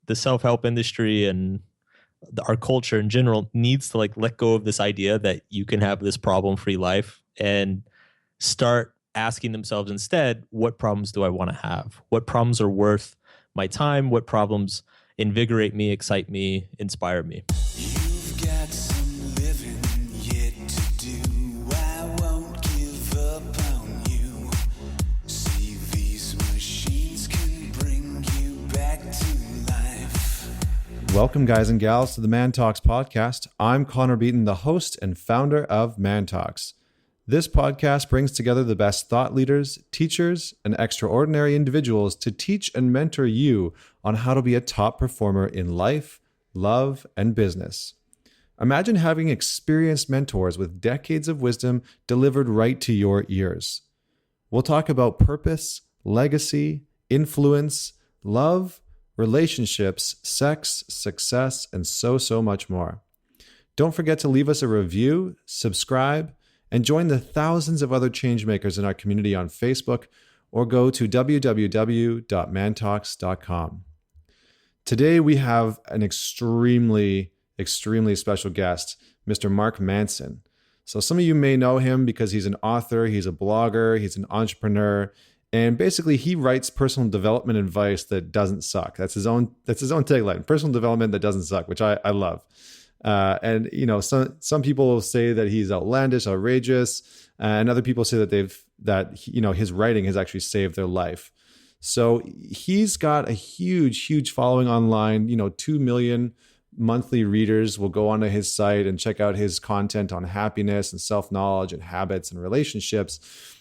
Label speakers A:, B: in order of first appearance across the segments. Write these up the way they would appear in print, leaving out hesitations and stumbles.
A: the self-help industry and our culture in general needs to like let go of this idea that you can have this problem-free life and start asking themselves instead, what problems do I want to have? What problems are worth my time? What problems invigorate me, excite me, inspire me?
B: You've got some living yet to do. I won't give up on you. See, these machines can bring you back to life.
C: Welcome, guys and gals, to the ManTalks podcast. I'm Connor Beaton, the host and founder of ManTalks. This podcast brings together the best thought leaders, teachers, and extraordinary individuals to teach and mentor you on how to be a top performer in life, love, and business. Imagine having experienced mentors with decades of wisdom delivered right to your ears. We'll talk about purpose, legacy, influence, love, relationships, sex, success, and so much more. Don't forget to leave us a review, subscribe, and join the thousands of other changemakers in our community on Facebook, or go to www.mantalks.com. Today we have an extremely special guest, Mr. Mark Manson. So some of you may know him because he's an author, he's a blogger, he's an entrepreneur, and basically he writes personal development advice that doesn't suck. That's his own tagline, personal development that doesn't suck, which I love. And you know, some people will say that he's outlandish, outrageous, and other people say that his writing has actually saved their life. So he's got a huge following online. 2 million monthly readers will go onto his site and check out his content on happiness and self-knowledge and habits and relationships.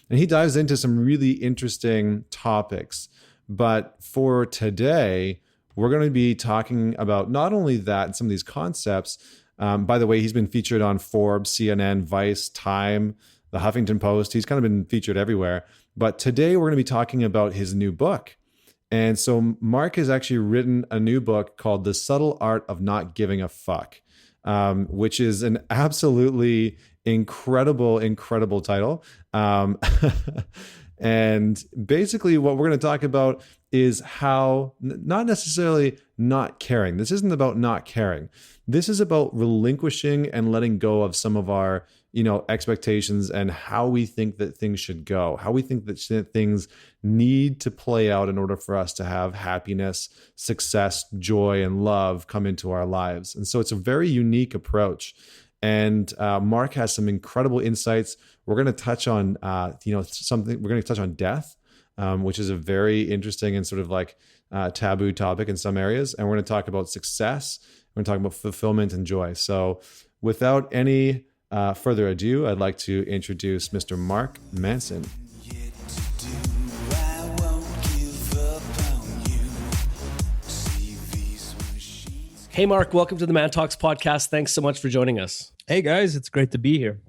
C: And he dives into some really interesting topics. But for today, we're going to be talking about not only that and some of these concepts. By the way, he's been featured on Forbes, CNN, Vice, Time, the Huffington Post. He's kind of been featured everywhere. But today we're going to be talking about his new book. And so Mark has actually written a new book called The Subtle Art of Not Giving a Fuck, which is an absolutely incredible title. And basically what we're going to talk about is how, not necessarily not caring. This isn't about not caring. This is about relinquishing and letting go of some of our, expectations and how we think that things should go, how we think that things need to play out in order for us to have happiness, success, joy, and love come into our lives. And so it's a very unique approach. And Mark has some incredible insights. We're going to touch on, something. We're going to touch on death, which is a very interesting and sort of like taboo topic in some areas. And we're going to talk about success. We're going to talk about fulfillment and joy. So, without any further ado, I'd like to introduce Mr. Mark Manson.
D: Hey, Mark, welcome to the ManTalks podcast. Thanks so much for joining us.
A: Hey guys, it's great to be here.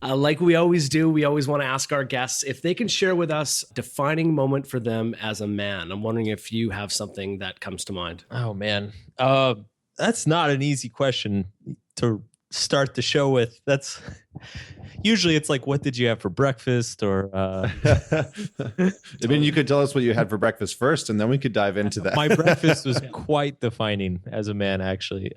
D: Like we always do, we always want to ask our guests if they can share with us a defining moment for them as a man. I'm wondering if you have something that comes to mind.
A: Oh man, that's not an easy question to start the show with. That's usually it's like, what did you have for breakfast? Or
C: I mean, you could tell us what you had for breakfast first, and then we could dive into that.
A: My breakfast was quite defining as a man, actually.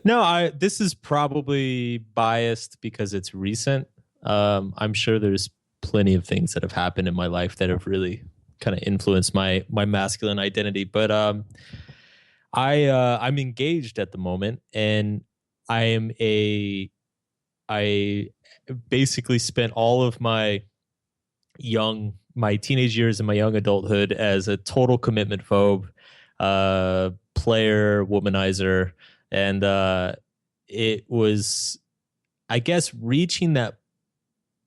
A: This is probably biased because it's recent. I'm sure there's plenty of things that have happened in my life that have really kind of influenced my masculine identity. But I'm engaged at the moment, and I basically spent all of my teenage years and my young adulthood as a total commitment phobe, player, womanizer. And it was, I guess, reaching that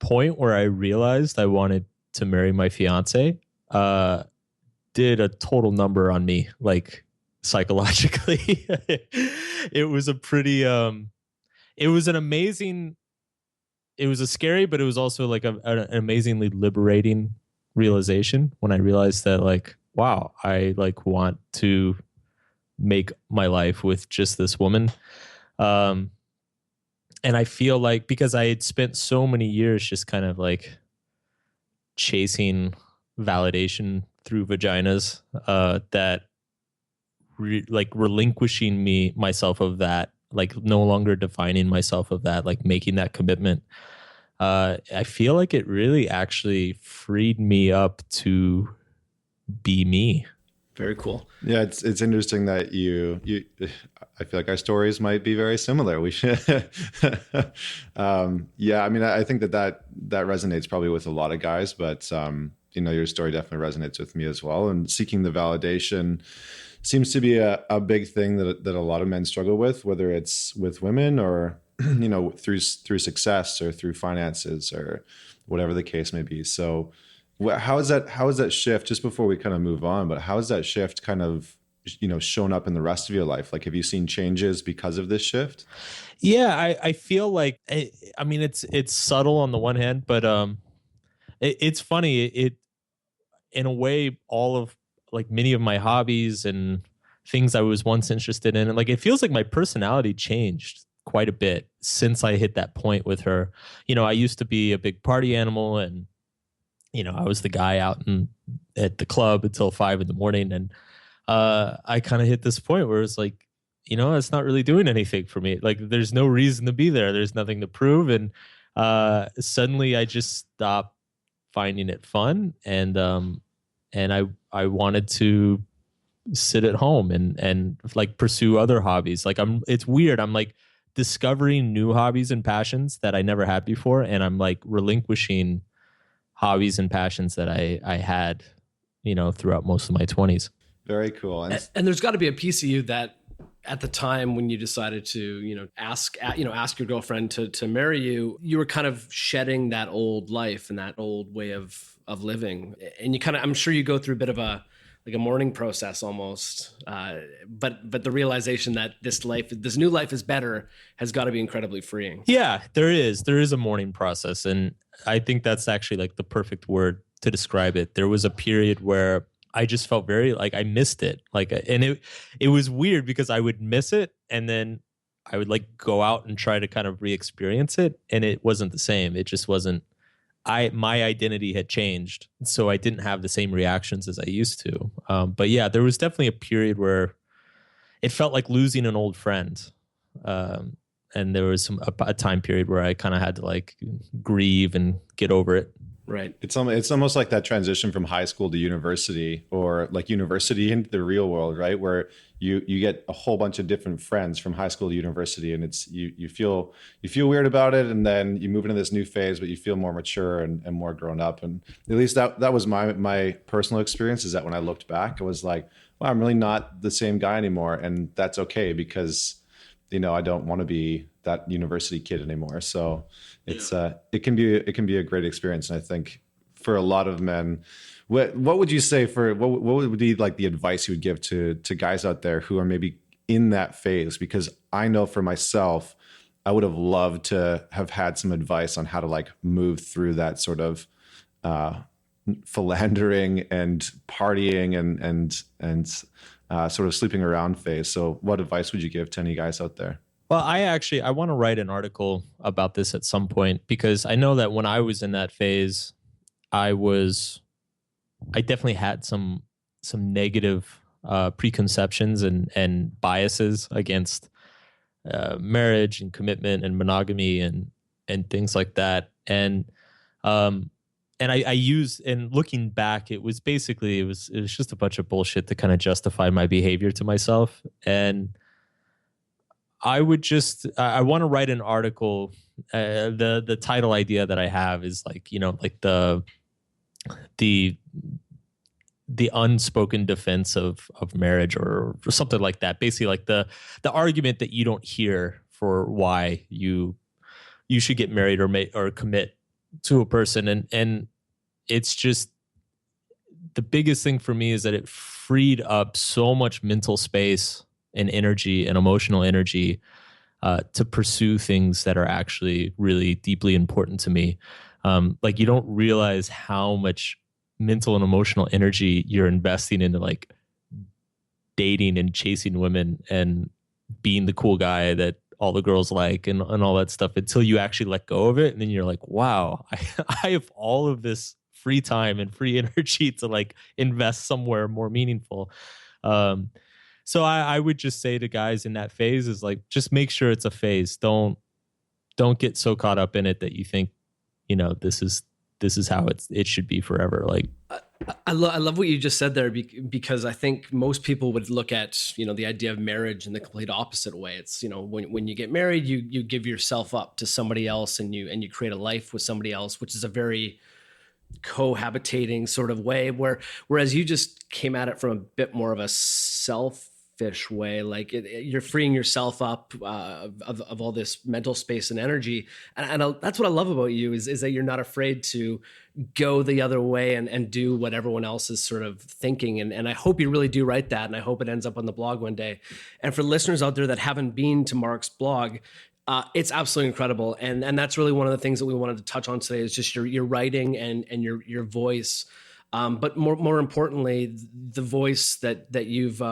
A: point where I realized I wanted to marry my fiance, did a total number on me, like psychologically. It was a pretty, it was a scary, but it was also like an amazingly liberating realization when I realized that, like, wow, I like want to make my life with just this woman. And I feel like because I had spent so many years just kind of like chasing validation through vaginas, that like relinquishing myself of that, like no longer defining myself of that, like making that commitment, I feel like it really actually freed me up to be me.
D: Very cool.
C: Yeah, it's interesting that you I feel like our stories might be very similar. We should yeah, I mean I think that resonates probably with a lot of guys, but your story definitely resonates with me as well. And seeking the validation seems to be a big thing that a lot of men struggle with, whether it's with women or through success or through finances or whatever the case may be. So how is that shift, just before we kind of move on, but how has that shift kind of, shown up in the rest of your life? Like, have you seen changes because of this shift?
A: Yeah, I feel like, I mean, it's subtle on the one hand, but it's funny. It, in a way, all of like many of my hobbies and things I was once interested in, and like, it feels like my personality changed quite a bit since I hit that point with her. I used to be a big party animal, and I was the guy out at the club until 5 a.m. And I kind of hit this point where it's like, it's not really doing anything for me. Like, there's no reason to be there. There's nothing to prove. And suddenly I just stopped finding it fun. And I wanted to sit at home and like pursue other hobbies. Like, it's weird. I'm like discovering new hobbies and passions that I never had before. And I'm like relinquishing hobbies and passions that I had, throughout most of my 20s.
C: Very cool.
D: And there's got to be a piece of you that at the time when you decided to, ask your girlfriend to marry you, you were kind of shedding that old life and that old way of living. And you kind of, I'm sure you go through a bit of a mourning process almost. But the realization that this new life is better has got to be incredibly freeing.
A: Yeah, there is a mourning process. And I think that's actually like the perfect word to describe it. There was a period where I just felt very like I missed it. Like, and it was weird because I would miss it and then I would like go out and try to kind of re-experience it. And it wasn't the same. It just wasn't, my identity had changed. So I didn't have the same reactions as I used to. But yeah, there was definitely a period where it felt like losing an old friend. And there was a time period where I kind of had to like grieve and get over it.
D: Right.
C: It's almost like that transition from high school to university, or like university into the real world, right? Where you get a whole bunch of different friends from high school to university, and it's you feel weird about it, and then you move into this new phase, but you feel more mature and more grown up. And at least that was my personal experience, is that when I looked back, I was like, wow, I'm really not the same guy anymore, and that's okay because I don't want to be that university kid anymore. So it's it can be a great experience. And I think for a lot of men, what would you say what would be like the advice you would give to guys out there who are maybe in that phase? Because I know for myself, I would have loved to have had some advice on how to like move through that sort of philandering and partying and sort of sleeping around phase. So what advice would you give to any guys out there?
A: Well, I want to write an article about this at some point, because I know that when I was in that phase, I definitely had some negative preconceptions and biases against marriage and commitment and monogamy and things like that. And I used, and looking back, it was just a bunch of bullshit to kind of justify my behavior to myself. And I want to write an article. The title idea that I have is like, like the unspoken defense of marriage or something like that. Basically like the argument that you don't hear for why you should get married or commit to a person. And it's just, the biggest thing for me is that it freed up so much mental space and energy and emotional energy to pursue things that are actually really deeply important to me. Like, you don't realize how much mental and emotional energy you're investing into like dating and chasing women and being the cool guy that all the girls like and all that stuff, until you actually let go of it. And then you're like, wow, I have all of this free time and free energy to like invest somewhere more meaningful. So I would just say to guys in that phase is like, just make sure it's a phase. Don't get so caught up in it that you think, this is how it should be forever. Like,
D: I love what you just said there, because I think most people would look at, the idea of marriage in the complete opposite way. It's, when you get married, you give yourself up to somebody else, and you create a life with somebody else, which is a very cohabitating sort of way, whereas you just came at it from a bit more of a selfish way. Like you're freeing yourself up of all this mental space and energy. And that's what I love about you is that you're not afraid to go the other way and do what everyone else is sort of thinking. And I hope you really do write that. And I hope it ends up on the blog one day. And for listeners out there that haven't been to Mark's blog, it's absolutely incredible. And that's really one of the things that we wanted to touch on today is just your writing and your voice. But more importantly, the voice that you've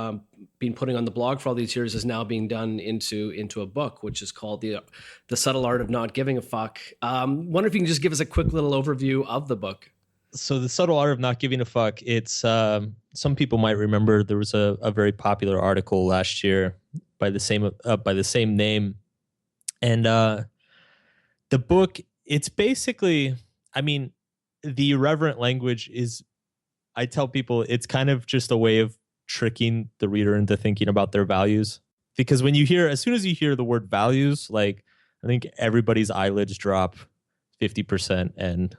D: been putting on the blog for all these years is now being done into a book, which is called The Subtle Art of Not Giving a Fuck. Wonder if you can just give us a quick little overview of the book.
A: So The Subtle Art of Not Giving a Fuck, it's some people might remember there was a very popular article last year by the same name. And the book, it's basically, the irreverent language is, I tell people, it's kind of just a way of tricking the reader into thinking about their values. Because as soon as you hear the word values, like, I think everybody's eyelids drop 50% and,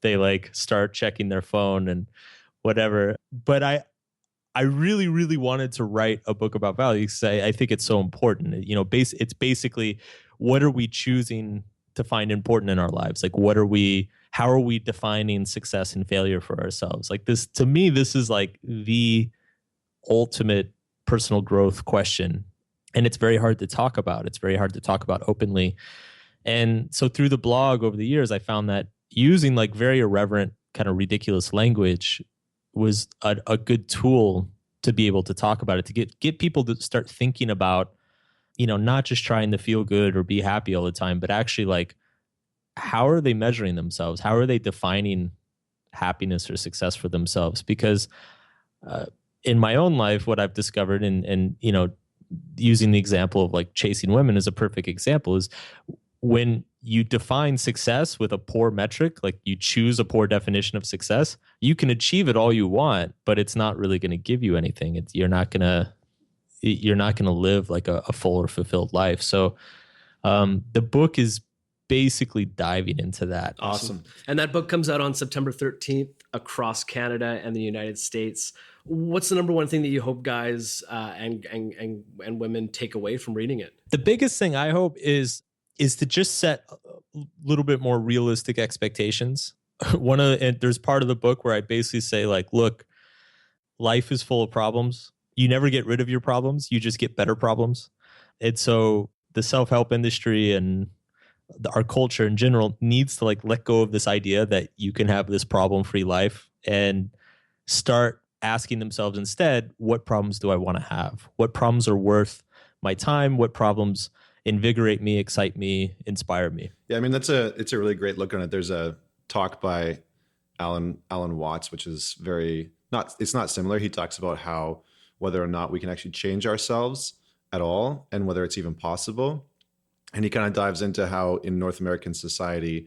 A: they like start checking their phone and whatever. But I really, really wanted to write a book about values. I think it's so important. It's basically, what are we choosing to find important in our lives? Like, how are we defining success and failure for ourselves? Like this, to me, this is like the ultimate personal growth question. And it's very hard to talk about. It's very hard to talk about openly. And so through the blog over the years, I found that using like very irreverent, kind of ridiculous language was a good tool to be able to talk about it, to get people to start thinking about, not just trying to feel good or be happy all the time, but actually like, how are they measuring themselves? How are they defining happiness or success for themselves? Because in my own life, what I've discovered, and using the example of like chasing women is a perfect example, is when you define success with a poor metric, like you choose a poor definition of success, you can achieve it all you want, but it's not really going to give you anything. You're not going to live like a full or fulfilled life. So the book is basically diving into that.
D: Awesome. And that book comes out on September 13th across Canada and the United States. What's the number one thing that you hope guys and women take away from reading it?
A: The biggest thing I hope is to just set a little bit more realistic expectations. And there's part of the book where I basically say like, look, life is full of problems. You never get rid of your problems. You just get better problems. And so the self-help industry and our culture in general needs to like let go of this idea that you can have this problem-free life and start asking themselves instead, what problems do I want to have? What problems are worth my time? What problems invigorate me, excite me, inspire me?
C: Yeah, it's a really great look on it. There's a talk by Alan Watts, which is it's not similar. He talks about how whether or not we can actually change ourselves at all and whether it's even possible. And he kind of dives into how in North American society,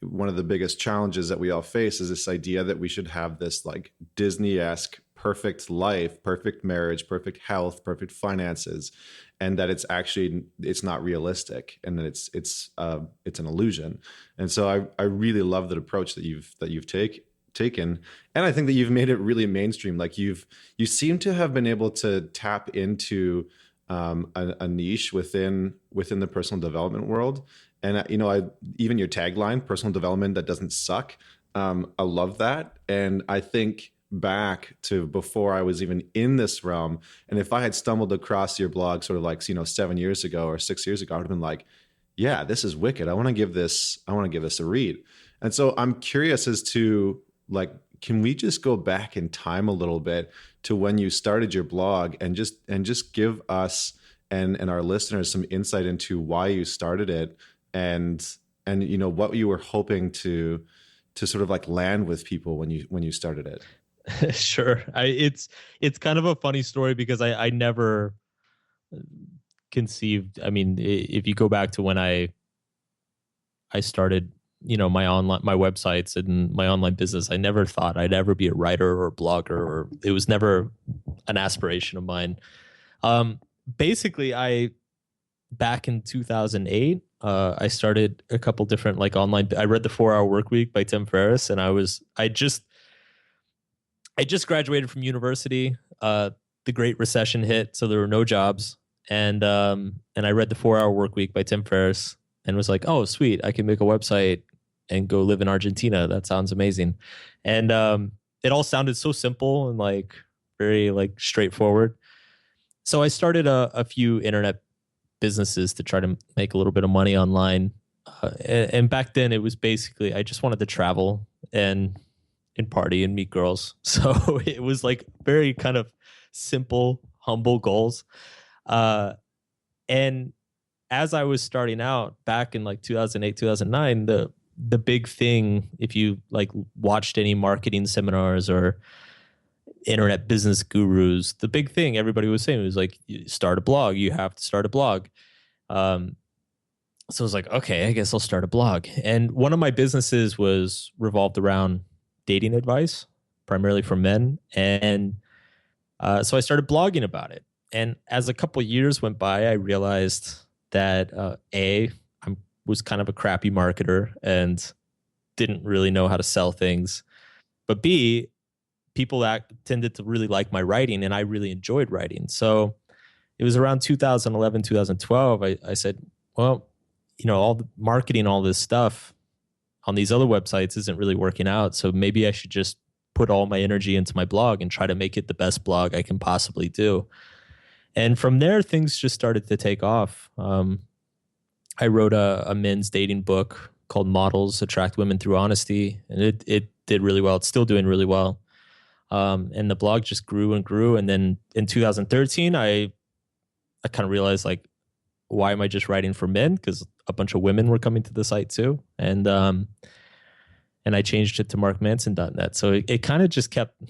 C: one of the biggest challenges that we all face is this idea that we should have this like Disney-esque perfect life, perfect marriage, perfect health, perfect finances, and that it's not realistic, and that it's an illusion. And so I really love that approach that you've taken, and I think that you've made it really mainstream. Like you seem to have been able to tap into a niche within the personal development world. And even your tagline, personal development that doesn't suck. I love that. And I think back to before I was even in this realm, and if I had stumbled across your blog sort of like 7 years ago or 6 years ago, I would have been like, yeah, this is wicked. I want to give this a read. And so I'm curious as to like, can we just go back in time a little bit to when you started your blog and just give us and our listeners some insight into why you started it and what you were hoping to sort of like land with people when you started it?
A: Sure. It's kind of a funny story because I never conceived. I mean, if you go back to when I started, my websites and my online business, I never thought I'd ever be a writer or a blogger, or it was never an aspiration of mine. Basically, back in 2008, I started a couple different like online. I read The 4 Hour Workweek by Tim Ferriss, and I just graduated from university. The Great Recession hit, so there were no jobs, and I read The 4 Hour Workweek by Tim Ferriss, and was like, oh, sweet, I can make a website and go live in Argentina. That sounds amazing. And it all sounded so simple and like very like straightforward. So I started a few internet businesses to try to make a little bit of money online. And back then it was basically, I just wanted to travel and party and meet girls. So it was like very kind of simple, humble goals. And as I was starting out back in like 2008, 2009, the big thing, if you like watched any marketing seminars or internet business gurus, the big thing everybody was saying was like, you start a blog, you have to start a blog. So I was like, okay, I guess I'll start a blog. And one of my businesses was revolved around dating advice, primarily for men. And so I started blogging about it. And as a couple of years went by, I realized that I was kind of a crappy marketer and didn't really know how to sell things. But B, people tended to really like my writing, and I really enjoyed writing. So it was around 2011, 2012, I said, well, all the marketing, all this stuff on these other websites isn't really working out. So maybe I should just put all my energy into my blog and try to make it the best blog I can possibly do. And from there, things just started to take off. I wrote a men's dating book called Models Attract Women Through Honesty, and it did really well. It's still doing really well. And the blog just grew and grew. And then in 2013, I kind of realized, like, why am I just writing for men? Because a bunch of women were coming to the site too. And I changed it to markmanson.net. So it kind of just kept,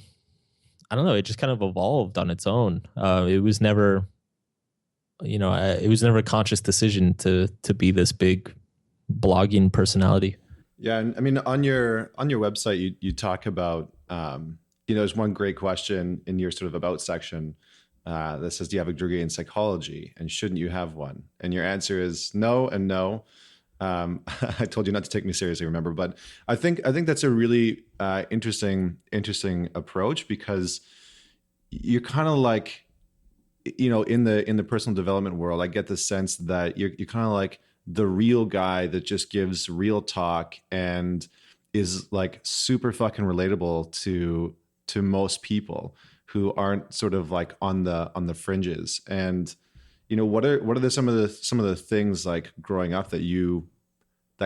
A: I don't know, it just kind of evolved on its own. It was never, it was never a conscious decision to be this big blogging personality.
C: Yeah. And I mean, on your website, you talk about, there's one great question in your sort of about section that says, do you have a degree in psychology, and shouldn't you have one? And your answer is no and no. I told you not to take me seriously, remember, but I think that's a really interesting approach, because you're kind of like, in the personal development world, I get the sense that you're kind of like the real guy that just gives real talk and is like super fucking relatable to most people who aren't sort of like on the fringes. And what are some of the things like growing up that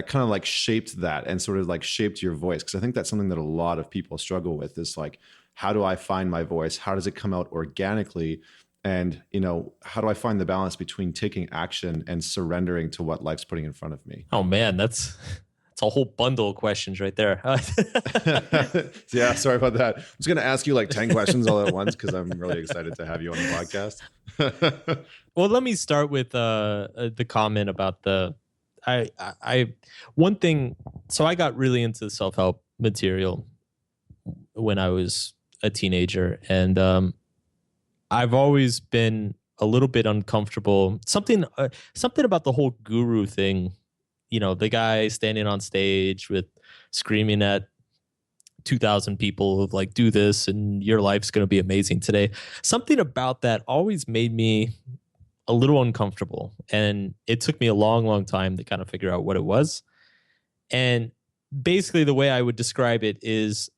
C: kind of like shaped that and sort of like shaped your voice? Because I think that's something that a lot of people struggle with, is like, how do I find my voice? How does it come out organically? And, how do I find the balance between taking action and surrendering to what life's putting in front of me?
A: Oh man, that's a whole bundle of questions right there.
C: Yeah, sorry about that. I'm just going to ask you like 10 questions all at once, because I'm really excited to have you on the podcast.
A: Well, let me start with the comment about one thing. So I got really into self-help material when I was a teenager, and I've always been a little bit uncomfortable. Something about the whole guru thing. The guy standing on stage with screaming at 2,000 people of like, do this and your life's going to be amazing today. Something about that always made me a little uncomfortable. And it took me a long, long time to kind of figure out what it was. And basically the way I would describe it is,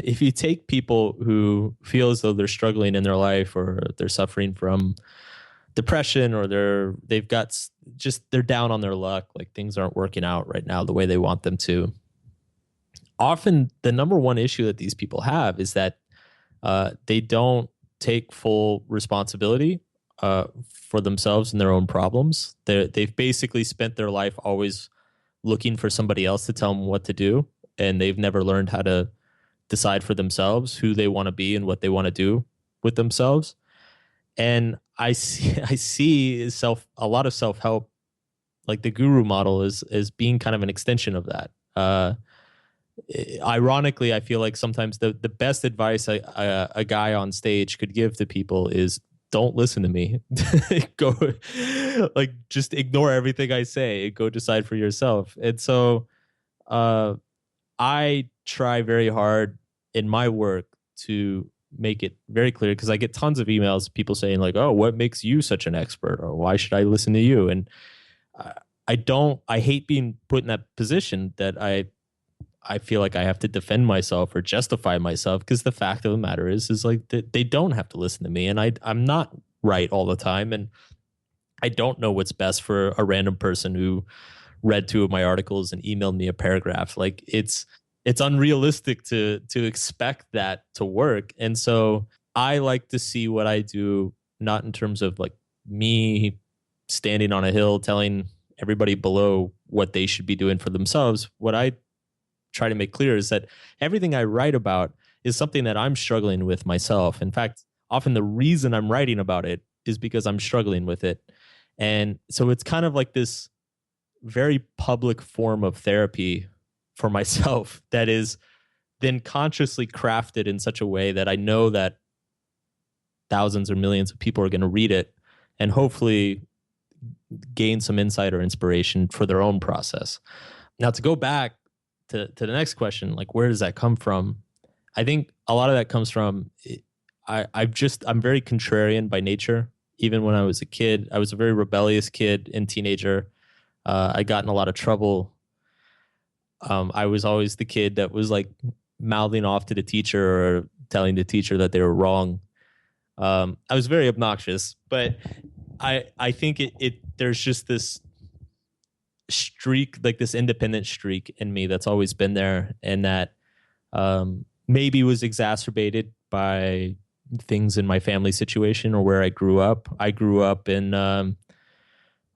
A: if you take people who feel as though they're struggling in their life, or they're suffering from depression, or they're down on their luck, like things aren't working out right now the way they want them to. Often the number one issue that these people have is that they don't take full responsibility for themselves and their own problems. They've basically spent their life always looking for somebody else to tell them what to do, and they've never learned how to decide for themselves who they want to be and what they want to do with themselves. And I see a lot of self-help, like the guru model is being kind of an extension of that. Ironically, I feel like sometimes the best advice a guy on stage could give to people is, don't listen to me. Go, like, just ignore everything I say. Go decide for yourself. And so I try very hard in my work to make it very clear, because I get tons of emails, people saying like, oh, what makes you such an expert? Or why should I listen to you? And I hate being put in that position that I feel like I have to defend myself or justify myself, because the fact of the matter is like they don't have to listen to me, and I'm not right all the time, and I don't know what's best for a random person who read 2 of my articles and emailed me a paragraph. Like it's unrealistic to expect that to work. And so I like to see what I do, not in terms of like me standing on a hill telling everybody below what they should be doing for themselves. What I try to make clear is that everything I write about is something that I'm struggling with myself. In fact, often the reason I'm writing about it is because I'm struggling with it. And so it's kind of like this very public form of therapy for myself that is then consciously crafted in such a way that I know that thousands or millions of people are going to read it and hopefully gain some insight or inspiration for their own process. Now, to go back to the next question, like, where does that come from? I think a lot of that comes from, I'm very contrarian by nature. Even when I was a kid, I was a very rebellious kid and teenager. I got in a lot of trouble. I was always the kid that was like mouthing off to the teacher or telling the teacher that they were wrong. I was very obnoxious, but I think there's just this streak, like this independent streak in me that's always been there, and that maybe was exacerbated by things in my family situation or where I grew up. I grew up in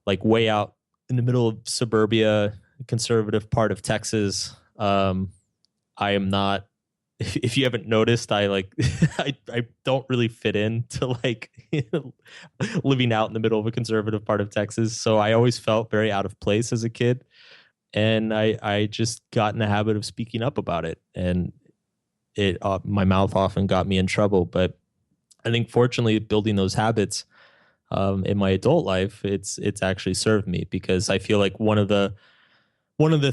A: like way out in the middle of suburbia, conservative part of Texas. I am not, if you haven't noticed, I don't really fit into like living out in the middle of a conservative part of Texas. So I always felt very out of place as a kid. And I just got in the habit of speaking up about it. And my mouth often got me in trouble. But I think fortunately building those habits in my adult life, it's actually served me, because I feel like one of the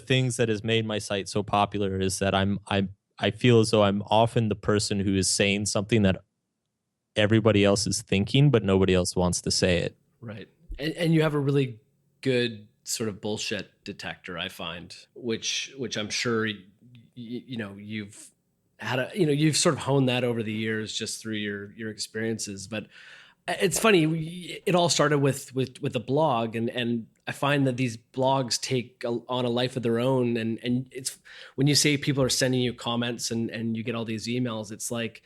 A: things that has made my site so popular is that I feel as though I'm often the person who is saying something that everybody else is thinking, but nobody else wants to say it.
D: Right. And you have a really good sort of bullshit detector, I find, which I'm sure, you've had you've sort of honed that over the years just through your experiences. But it's funny, it all started with a blog, and I find that these blogs take on a life of their own. And it's when you say people are sending you comments and you get all these emails, it's like,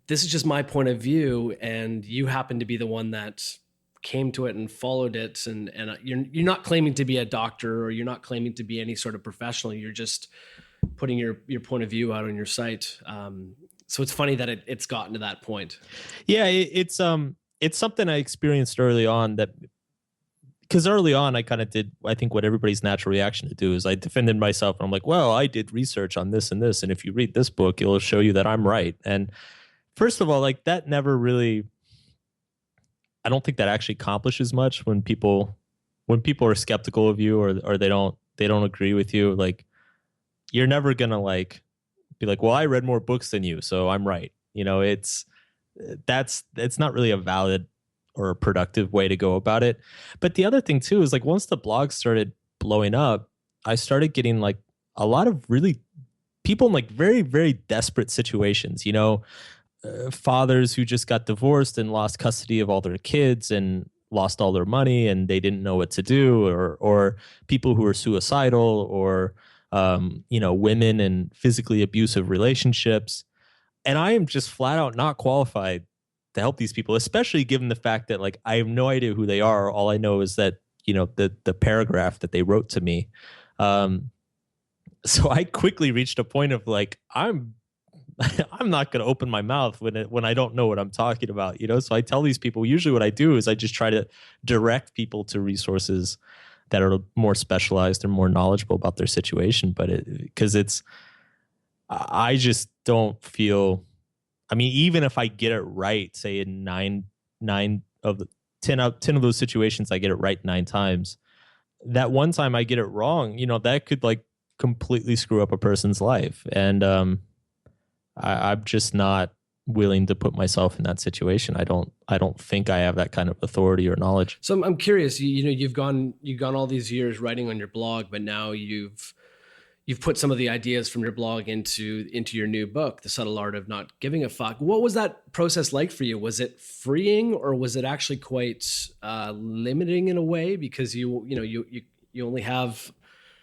D: this is just my point of view, and you happen to be the one that came to it and followed it. And you're not claiming to be a doctor, or you're not claiming to be any sort of professional. You're just putting your point of view out on your site. So it's funny that it's gotten to that point.
A: Yeah, it's something I experienced early on, that because early on I kind of did, I think, what everybody's natural reaction to do is I defended myself, and I'm like, well, I did research on this and this, and if you read this book, it'll show you that I'm right. And first of all, like, that never really, I don't think that actually accomplishes much when people are skeptical of you, or they don't agree with you. Like, you're never gonna like be like, well, I read more books than you, so I'm right. It's not really a valid or a productive way to go about it. But the other thing too is, like, once the blog started blowing up, I started getting like a lot of really people in like very, very desperate situations, fathers who just got divorced and lost custody of all their kids and lost all their money, and they didn't know what to do, or people who are suicidal, or women in physically abusive relationships. And I am just flat out not qualified to help these people, especially given the fact that, like, I have no idea who they are. All I know is that, the paragraph that they wrote to me. So I quickly reached a point of like, I'm I'm not going to open my mouth when I don't know what I'm talking about, you know? So I tell these people, usually what I do is I just try to direct people to resources that are more specialized and more knowledgeable about their situation. But I just don't feel, I mean, even if I get it right, say in nine of the 10 of those situations, I get it right 9 times. That one time I get it wrong, you know, that could like completely screw up a person's life. And I'm just not willing to put myself in that situation. I don't think I have that kind of authority or knowledge.
D: So I'm curious, you know, you've gone all these years writing on your blog, but now you've put some of the ideas from your blog into your new book, The Subtle Art of Not Giving a Fuck. What was that process like for you? Was it freeing, or was it actually quite limiting in a way, because you only have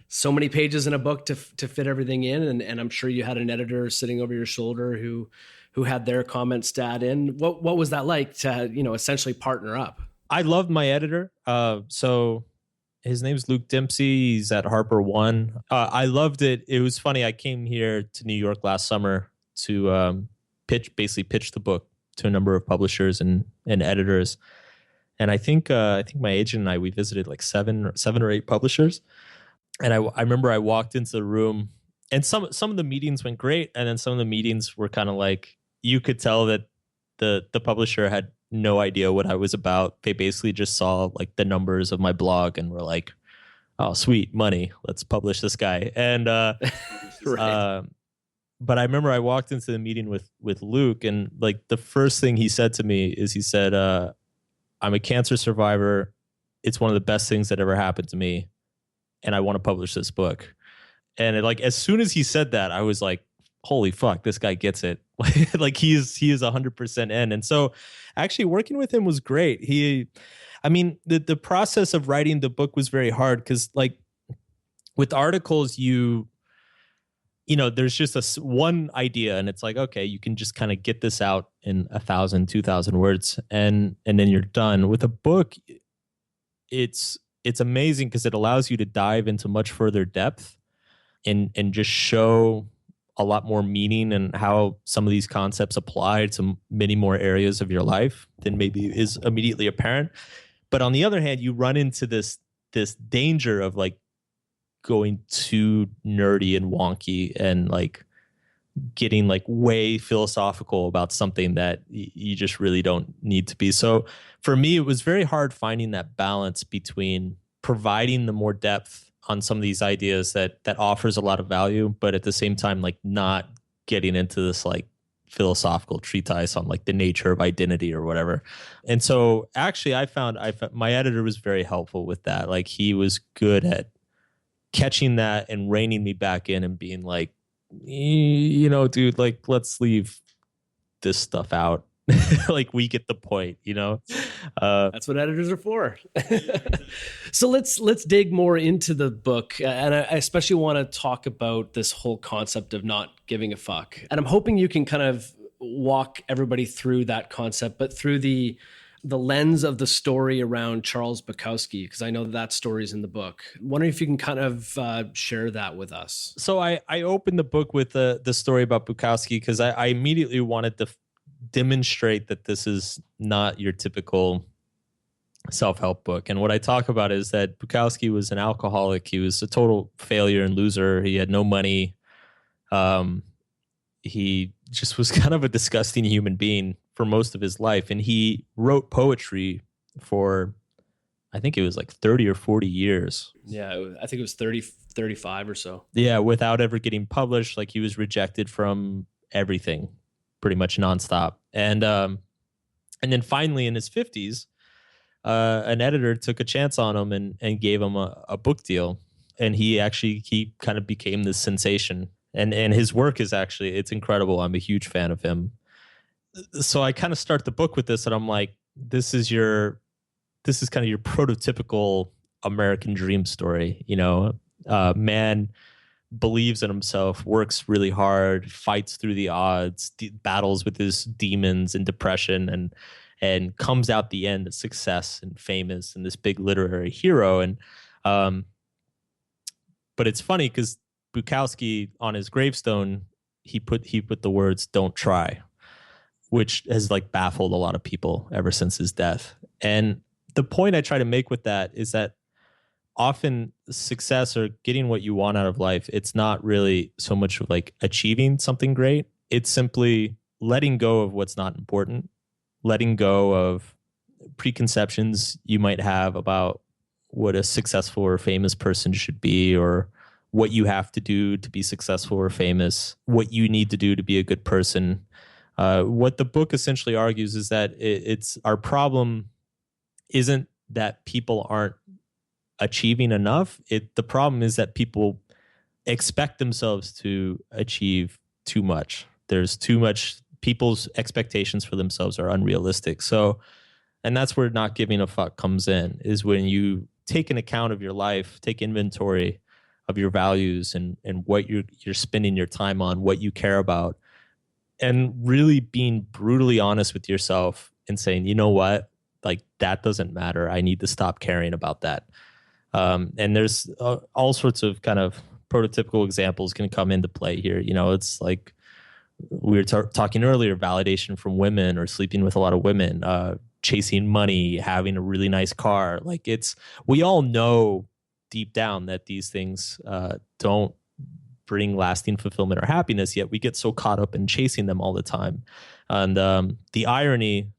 D: so many pages in a book to fit everything in, and I'm sure you had an editor sitting over your shoulder who had their comments stat in. What was that like to, you know, essentially partner up?
A: I loved my editor. So his name's Luke Dempsey. He's at Harper One. I loved it. It was funny. I came here to New York last summer to pitch the book to a number of publishers and editors. And I think my agent and I, we visited like seven or 8 publishers. And I remember I walked into the room, and some of the meetings went great, and then some of the meetings were kind of like, you could tell that the publisher had no idea what I was about. They basically just saw like the numbers of my blog and were like, "Oh, sweet money, let's publish this guy." And
D: Right.
A: but I remember I walked into the meeting with Luke, and like the first thing he said to me is, he said, "I'm a cancer survivor. It's one of the best things that ever happened to me, and I want to publish this book." And like as soon as he said that, I was like, holy fuck, this guy gets it. Like he is 100% in. And so actually working with him was great. The process of writing the book was very hard, because like with articles, you know, there's just one idea, and it's like, okay, you can just kind of get this out in 1,000, 2,000 words, and then you're done. With a book, it's amazing because it allows you to dive into much further depth and just show a lot more meaning and how some of these concepts apply to many more areas of your life than maybe is immediately apparent. But on the other hand, you run into this danger of like going too nerdy and wonky and like getting like way philosophical about something that you just really don't need to be. So for me, it was very hard finding that balance between providing the more depth on some of these ideas that offers a lot of value, but at the same time, like not getting into this like philosophical treatise on like the nature of identity or whatever. And so actually I found my editor was very helpful with that. Like he was good at catching that and reining me back in and being like, you know, dude, like let's leave this stuff out. Like we get the point, you know.
D: That's what editors are for. So let's dig more into the book, and I especially want to talk about this whole concept of not giving a fuck. And I'm hoping you can kind of walk everybody through that concept, but through the lens of the story around Charles Bukowski, because I know that story is in the book. I'm wondering if you can kind of share that with us.
A: So I opened the book with the story about Bukowski because I immediately wanted to demonstrate that this is not your typical self-help book. And what I talk about is that Bukowski was an alcoholic. He was a total failure and loser. He had no money. He just was kind of a disgusting human being for most of his life. And he wrote poetry for, I think it was like 30 or 40 years.
D: Yeah, I think it was 35 or so.
A: Yeah, without ever getting published. Like he was rejected from everything pretty much nonstop. And then finally in his 50s, an editor took a chance on him and gave him a book deal. And he kind of became this sensation. And his work is it's incredible. I'm a huge fan of him. So I kind of start the book with this, and I'm like, this is kind of your prototypical American dream story. You know, man believes in himself, works really hard, fights through the odds, battles with his demons and depression, and comes out the end a success and famous and this big literary hero. And but it's funny because Bukowski on his gravestone he put the words "don't try," which has like baffled a lot of people ever since his death. And the point I try to make with that is that often success or getting what you want out of life, it's not really so much of like achieving something great. It's simply letting go of what's not important, letting go of preconceptions you might have about what a successful or famous person should be, or what you have to do to be successful or famous, what you need to do to be a good person. What the book essentially argues is that it's our problem isn't that people aren't achieving enough. The problem is that people expect themselves to achieve too much. There's too much. People's expectations for themselves are unrealistic. So, and that's where not giving a fuck comes in, is when you take an account of your life, take inventory of your values and what you're spending your time on, what you care about, and really being brutally honest with yourself and saying, you know what, like that doesn't matter. I need to stop caring about that. And there's all sorts of kind of prototypical examples can come into play here. You know, it's like we were talking earlier, validation from women or sleeping with a lot of women, chasing money, having a really nice car. Like we all know deep down that these things don't bring lasting fulfillment or happiness, yet we get so caught up in chasing them all the time. And the irony,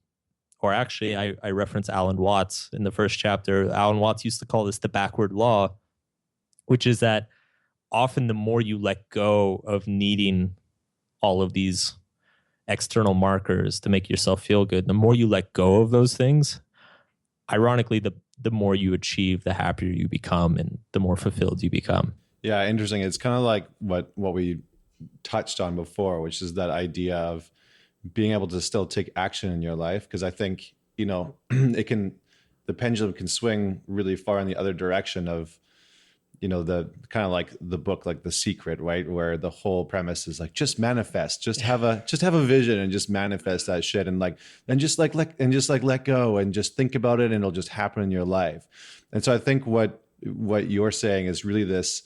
A: or actually I reference Alan Watts in the first chapter. Alan Watts used to call this the backward law, which is that often the more you let go of needing all of these external markers to make yourself feel good, the more you let go of those things, ironically, the more you achieve, the happier you become and the more fulfilled you become.
C: Yeah, interesting. It's kind of like what we touched on before, which is that idea of being able to still take action in your life. Because I think, you know, the pendulum can swing really far in the other direction of, you know, the kind of like the book, like The Secret, right? Where the whole premise is like, just manifest, just have a vision and just manifest that shit. And just let go and just think about it and it'll just happen in your life. And so I think what you're saying is really this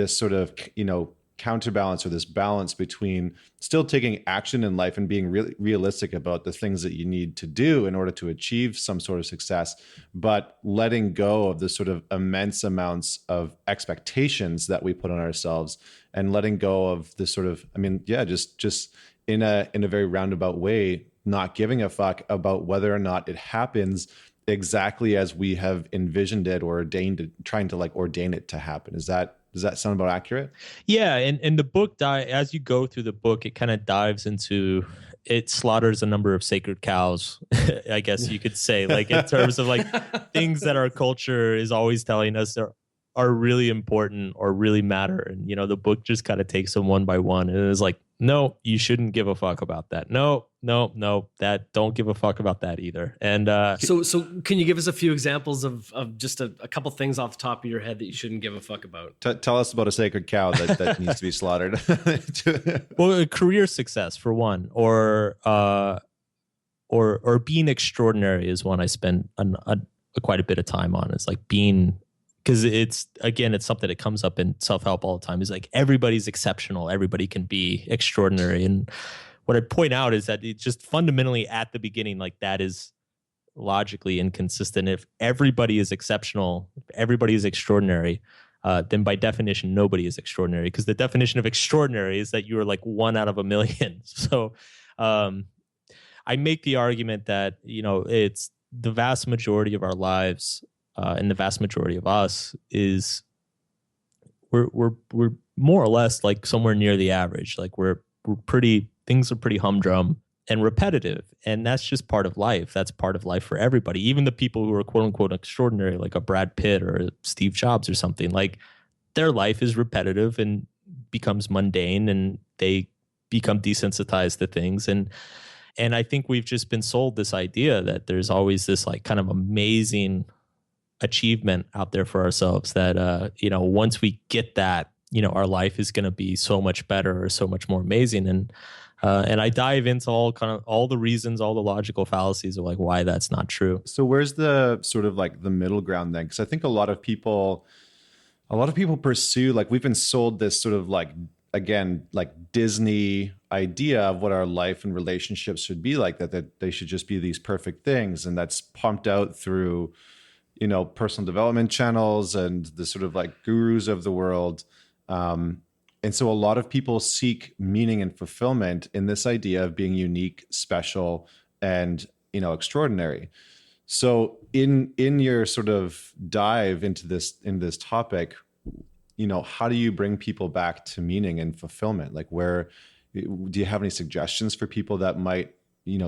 C: sort of, you know, counterbalance, or this balance between still taking action in life and being really realistic about the things that you need to do in order to achieve some sort of success, but letting go of the sort of immense amounts of expectations that we put on ourselves, and letting go of this sort of, I mean, yeah, just in a very roundabout way, not giving a fuck about whether or not it happens exactly as we have envisioned it or ordained it, trying to like ordain it to happen. Does that sound about accurate?
A: Yeah, and the book, as you go through the book, it kind of dives into, it slaughters a number of sacred cows, I guess you could say, like in terms of like things that our culture is always telling us are really important or really matter. And, you know, the book just kind of takes them one by one and is like, no, you shouldn't give a fuck about that. No, that don't give a fuck about that either. And
D: so can you give us a few examples of just a couple things off the top of your head that you shouldn't give a fuck about?
C: Tell us about a sacred cow that needs to be slaughtered.
A: Well, career success for one, or being extraordinary is one I spend quite a bit of time on. It's like being, because it's something that comes up in self-help all the time. Is like everybody's exceptional, everybody can be extraordinary. And what I point out is that it's just fundamentally at the beginning, like that is logically inconsistent. If everybody is exceptional, if everybody is extraordinary, then by definition, nobody is extraordinary, because the definition of extraordinary is that you are like one out of a million. So I make the argument that, you know, it's the vast majority of our lives and the vast majority of us is we're more or less like somewhere near the average. Like things are pretty humdrum and repetitive. And that's just part of life. That's part of life for everybody. Even the people who are quote unquote extraordinary, like a Brad Pitt or a Steve Jobs or something, like their life is repetitive and becomes mundane, and they become desensitized to things. And I think we've just been sold this idea that there's always this like kind of amazing achievement out there for ourselves that, you know, once we get that, you know, our life is going to be so much better or so much more amazing. And I dive into all the reasons, all the logical fallacies of like why that's not true.
C: So where's the sort of like the middle ground then? Because I think a lot of people pursue, like we've been sold this sort of like again, like Disney idea of what our life and relationships should be like, that they should just be these perfect things. And that's pumped out through, personal development channels and the sort of like gurus of the world. And so a lot of people seek meaning and fulfillment in this idea of being unique, special, and, extraordinary. So in your sort of dive into this topic, how do you bring people back to meaning and fulfillment? Like, where do you have any suggestions for people that might,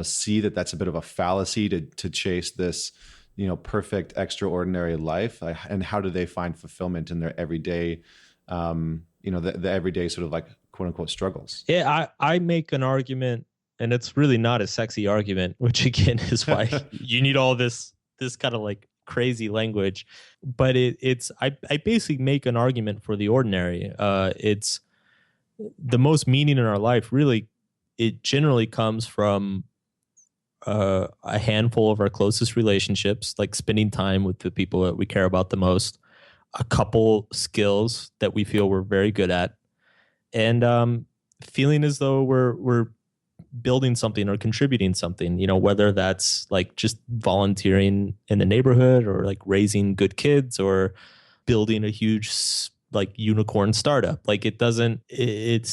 C: see that that's a bit of a fallacy to chase this, perfect, extraordinary life? And how do they find fulfillment in their everyday, the everyday sort of like quote unquote struggles?
A: Yeah, I make an argument, and it's really not a sexy argument, which again is why you need all this kind of like crazy language. But I basically make an argument for the ordinary. It's the most meaning in our life. Really, it generally comes from a handful of our closest relationships, like spending time with the people that we care about the most, a couple skills that we feel we're very good at, and feeling as though we're building something or contributing something, whether that's like just volunteering in the neighborhood or like raising good kids or building a huge like unicorn startup. Like it's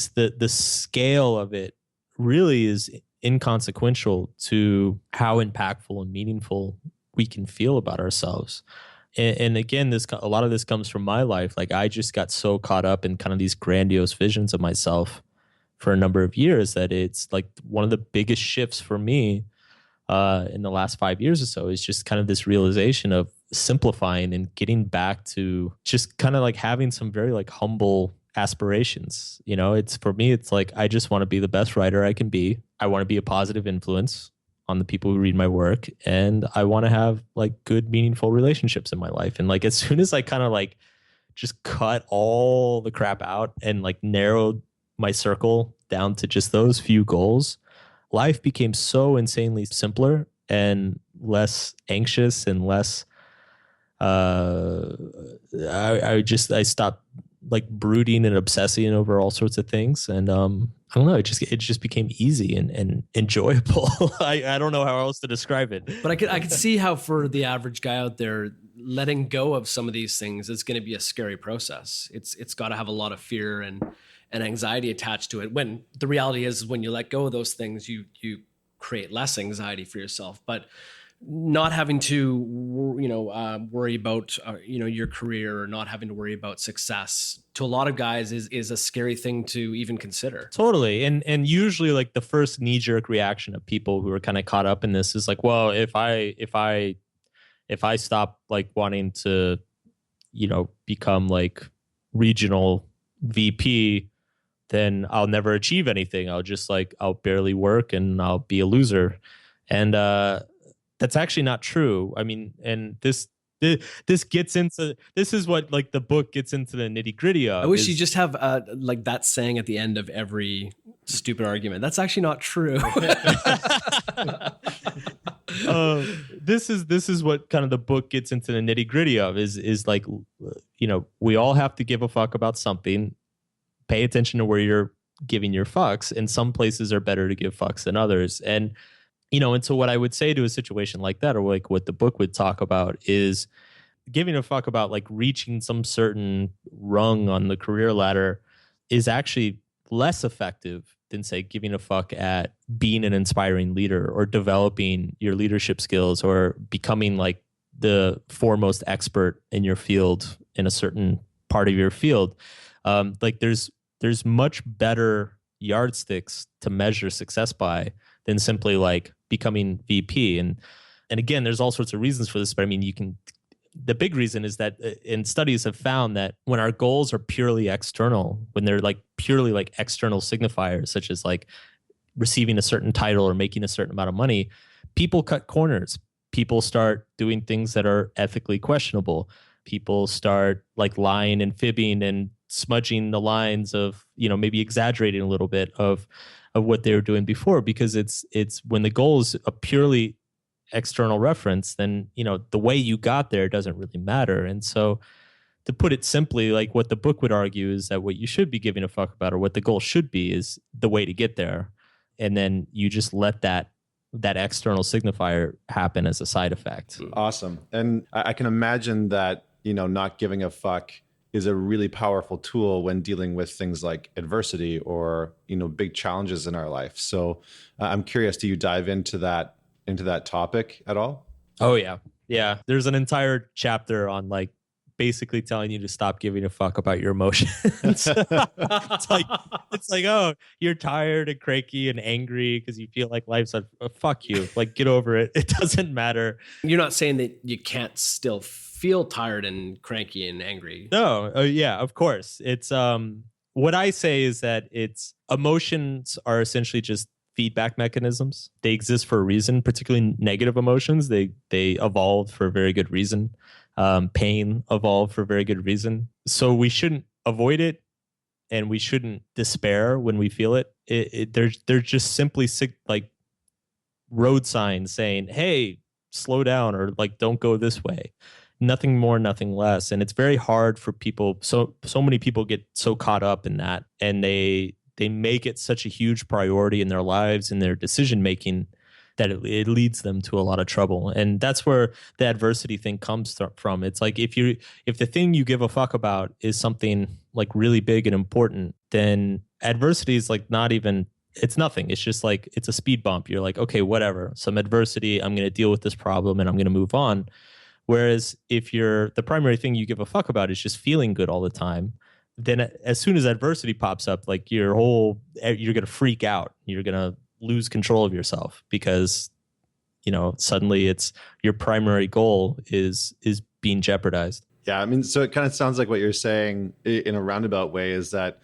A: the scale of it really is inconsequential to how impactful and meaningful we can feel about ourselves. And again, a lot of this comes from my life. Like, I just got so caught up in kind of these grandiose visions of myself for a number of years that it's like one of the biggest shifts for me in the last 5 years or so is just kind of this realization of simplifying and getting back to just kind of like having some very like humble aspirations. It's for me, it's like, I just want to be the best writer I can be. I want to be a positive influence on the people who read my work, and I want to have like good, meaningful relationships in my life. And like, as soon as I kind of like just cut all the crap out and like narrowed my circle down to just those few goals, life became so insanely simpler and less anxious and less I stopped like brooding and obsessing over all sorts of things. And I don't know, it just became easy and enjoyable. I don't know how else to describe it.
D: But I could see how for the average guy out there, letting go of some of these things is going to be a scary process. It's got to have a lot of fear and anxiety attached to it. When the reality is, when you let go of those things, you create less anxiety for yourself. But not having to, worry about, your career, or not having to worry about success, to a lot of guys is a scary thing to even consider.
A: Totally. And usually like the first knee-jerk reaction of people who are kind of caught up in this is like, well, if I stop like wanting to, become like regional VP, then I'll never achieve anything. I'll barely work and I'll be a loser. And that's actually not true. I mean, and this gets into, this is what like the book gets into the nitty gritty of.
D: I wish you just have like that saying at the end of every stupid argument. That's actually not true.
A: This is what kind of the book gets into the nitty gritty of is like, we all have to give a fuck about something. Pay attention to where you're giving your fucks, and some places are better to give fucks than others. And and so what I would say to a situation like that, or like what the book would talk about, is giving a fuck about like reaching some certain rung on the career ladder is actually less effective than, say, giving a fuck at being an inspiring leader or developing your leadership skills or becoming like the foremost expert in your field, in a certain part of your field. Like there's much better yardsticks to measure success by than simply like becoming VP. And again, there's all sorts of reasons for this, but I mean, the big reason is that, and studies have found that when our goals are purely external, when they're like purely like external signifiers, such as like receiving a certain title or making a certain amount of money, people cut corners. People start doing things that are ethically questionable. People start like lying and fibbing and smudging the lines of, maybe exaggerating a little bit of what they were doing before, because it's when the goal is a purely external reference, then, the way you got there doesn't really matter. And so to put it simply, like what the book would argue is that what you should be giving a fuck about, or what the goal should be, is the way to get there. And then you just let that external signifier happen as a side effect.
C: Awesome. And I can imagine that, not giving a fuck is a really powerful tool when dealing with things like adversity or, big challenges in our life. So I'm curious, do you dive into that topic at all?
A: Oh yeah. Yeah. There's an entire chapter on like basically telling you to stop giving a fuck about your emotions. It's like, oh, you're tired and cranky and angry because you feel like life's fuck you. Like, get over it. It doesn't matter.
D: You're not saying that you can't still feel tired and cranky and angry.
A: No. Oh yeah, of course. It's what I say is that it's emotions are essentially just feedback mechanisms. They exist for a reason, particularly negative emotions. They evolved for a very good reason. Pain evolved for a very good reason. So we shouldn't avoid it, and we shouldn't despair when we feel it. They're just simply like road signs saying, hey, slow down, or like, don't go this way. Nothing more, nothing less. And it's very hard for people. So many people get so caught up in that, and they make it such a huge priority in their lives and their decision making that it leads them to a lot of trouble. And that's where the adversity thing comes from. It's like if the thing you give a fuck about is something like really big and important, then adversity is like it's nothing. It's just like, it's a speed bump. You're like, okay, whatever, some adversity, I'm going to deal with this problem and I'm going to move on. Whereas if the primary thing you give a fuck about is just feeling good all the time, then as soon as adversity pops up, like you're going to freak out. You're going to lose control of yourself because, suddenly it's your primary goal is being jeopardized.
C: Yeah. I mean, so it kind of sounds like what you're saying in a roundabout way is that,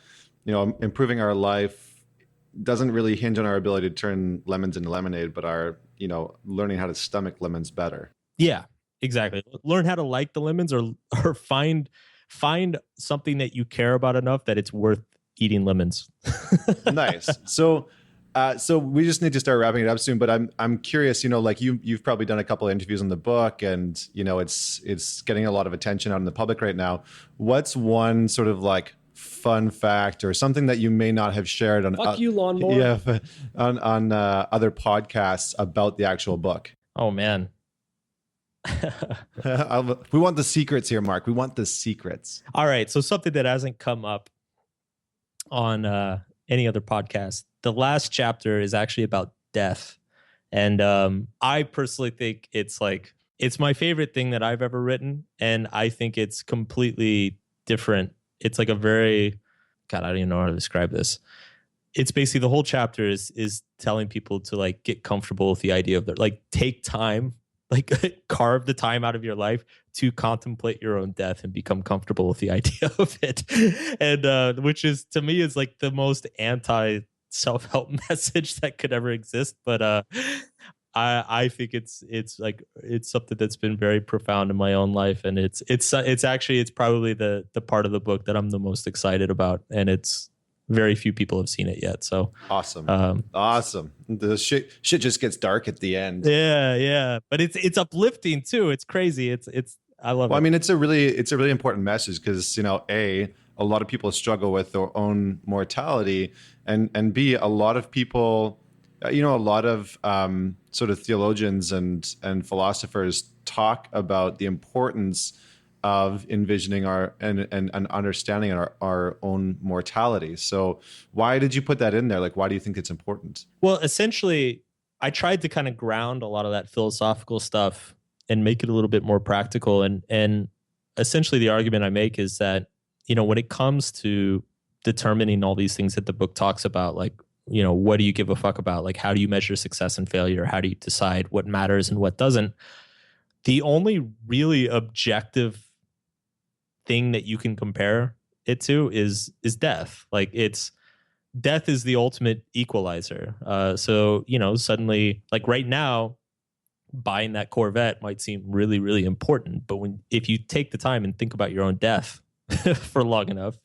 C: improving our life doesn't really hinge on our ability to turn lemons into lemonade, but our, learning how to stomach lemons better.
A: Yeah, exactly. Learn how to like the lemons, or find something that you care about enough that it's worth eating lemons.
C: Nice. So we just need to start wrapping it up soon, but I'm curious, like you've probably done a couple of interviews on the book, and it's getting a lot of attention out in the public right now. What's one sort of like fun fact or something that you may not have shared on
D: Fuck you, lawnmower.
C: Yeah, on other podcasts about the actual book?
A: Oh man.
C: We want the secrets here, Mark. We want the secrets.
A: All right. So something that hasn't come up on any other podcast. The last chapter is actually about death. And I personally think it's my favorite thing that I've ever written. And I think it's completely different. It's like I don't even know how to describe this. It's basically the whole chapter is telling people to like get comfortable with the idea of take time, like carve the time out of your life to contemplate your own death and become comfortable with the idea of it. And which is, to me, is like the most anti self-help message that could ever exist. But I think it's something that's been very profound in my own life. And it's probably the part of the book that I'm the most excited about. And it's very few people have seen it yet. So
C: awesome. Awesome. The shit just gets dark at the end.
A: Yeah. But it's uplifting too. It's crazy. I love it.
C: I mean, it's a really important message because, a lot of people struggle with their own mortality, and B, a lot of people, a lot of sort of theologians and philosophers talk about the importance of envisioning and understanding our own mortality. So why did you put that in there? Like, why do you think it's important?
A: Well, essentially, I tried to kind of ground a lot of that philosophical stuff and make it a little bit more practical. And essentially the argument I make is that, when it comes to determining all these things that the book talks about, like, what do you give a fuck about? Like, how do you measure success and failure? How do you decide what matters and what doesn't? The only really objective thing that you can compare it to is death. Like, death is the ultimate equalizer. So, suddenly, like right now, buying that Corvette might seem really, really important. But if you take the time and think about your own death for long enough,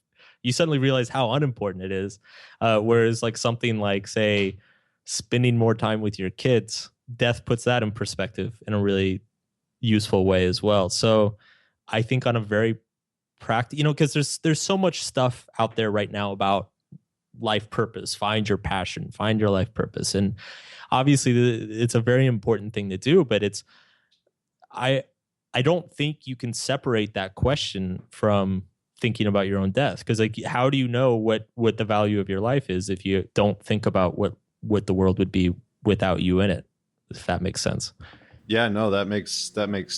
A: you suddenly realize how unimportant it is. Whereas like something like, say, spending more time with your kids, death puts that in perspective in a really useful way as well. So I think on a very practice, because there's so much stuff out there right now about life purpose. Find your passion, find your life purpose. And obviously it's a very important thing to do, but I don't think you can separate that question from thinking about your own death. Because like, how do you know what the value of your life is if you don't think about what the world would be without you in it, if that makes sense?
C: Yeah, no, that makes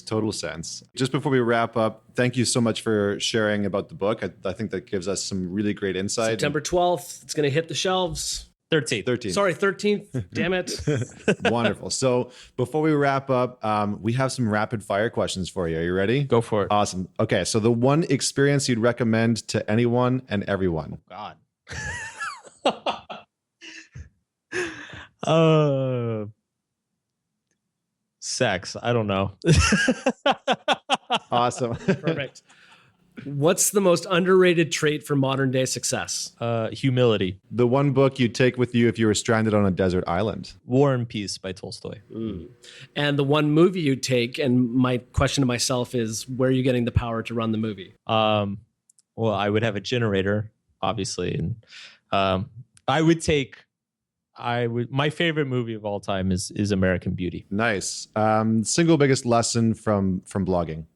C: total sense. Just before we wrap up, thank you so much for sharing about the book. I think that gives us some really great insight.
D: September 12th, it's going to hit the shelves.
A: 13th.
D: Sorry, 13th. Damn it.
C: Wonderful. So before we wrap up, we have some rapid fire questions for you. Are you ready?
A: Go for it.
C: Awesome. Okay, so the one experience you'd recommend to anyone and everyone.
A: God. Sex. I don't know.
C: Awesome.
D: Perfect. What's the most underrated trait for modern day success?
A: Humility.
C: The one book you'd take with you if you were stranded on a desert island.
A: War and Peace by Tolstoy.
D: And the one movie you'd take, and my question to myself is, where are you getting the power to run the movie?
A: Well, I would have a generator, obviously. And my favorite movie of all time is American Beauty.
C: Nice. Single biggest lesson from blogging.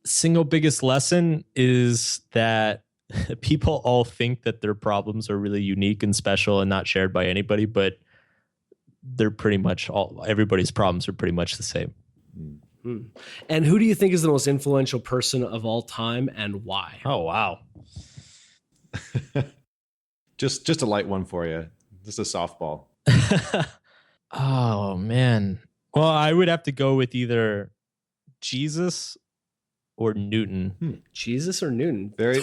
A: Single biggest lesson is that people all think that their problems are really unique and special and not shared by anybody, but they're pretty much everybody's problems are pretty much the same.
D: And who do you think is the most influential person of all time, and why?
A: Oh, wow.
C: Just a light one for you. Just a softball.
A: Oh, man. Well, I would have to go with either Jesus or Newton.
D: Jesus or Newton?
C: Very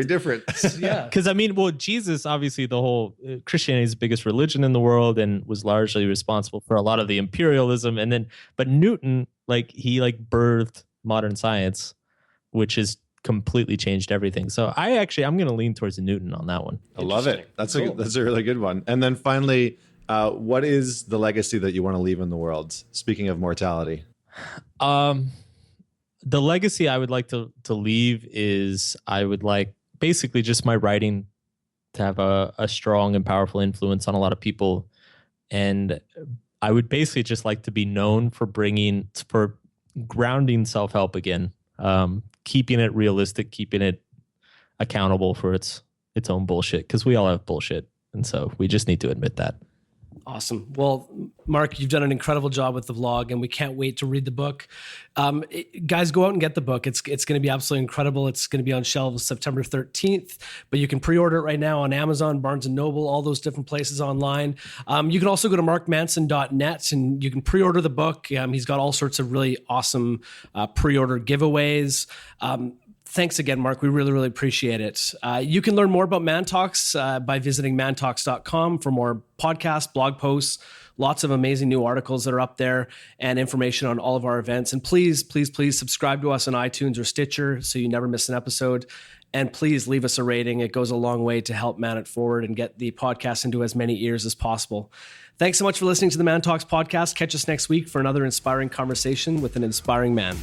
C: different.
D: Yeah.
A: Because Jesus, obviously the whole Christianity is the biggest religion in the world and was largely responsible for a lot of the imperialism. But Newton, he birthed modern science, which has completely changed everything. So I'm going to lean towards Newton on that one.
C: I love it. That's a really good one. And then finally, what is the legacy that you want to leave in the world? Speaking of mortality.
A: The legacy I would like to leave is I would like basically just my writing to have a strong and powerful influence on a lot of people. And I would basically just like to be known for grounding self-help again, keeping it realistic, keeping it accountable for its own bullshit, because we all have bullshit. And so we just need to admit that.
D: Awesome. Well, Mark, you've done an incredible job with the vlog, and we can't wait to read the book. Guys, go out and get the book. It's going to be absolutely incredible. It's going to be on shelves September 13th, but you can pre-order it right now on Amazon, Barnes & Noble, all those different places online. You can also go to markmanson.net and you can pre-order the book. He's got all sorts of really awesome pre-order giveaways. Thanks again, Mark. We really, really appreciate it. You can learn more about ManTalks by visiting mantalks.com for more podcasts, blog posts, lots of amazing new articles that are up there, and information on all of our events. And please, please, please subscribe to us on iTunes or Stitcher so you never miss an episode. And please leave us a rating. It goes a long way to help man it forward and get the podcast into as many ears as possible. Thanks so much for listening to the ManTalks podcast. Catch us next week for another inspiring conversation with an inspiring man.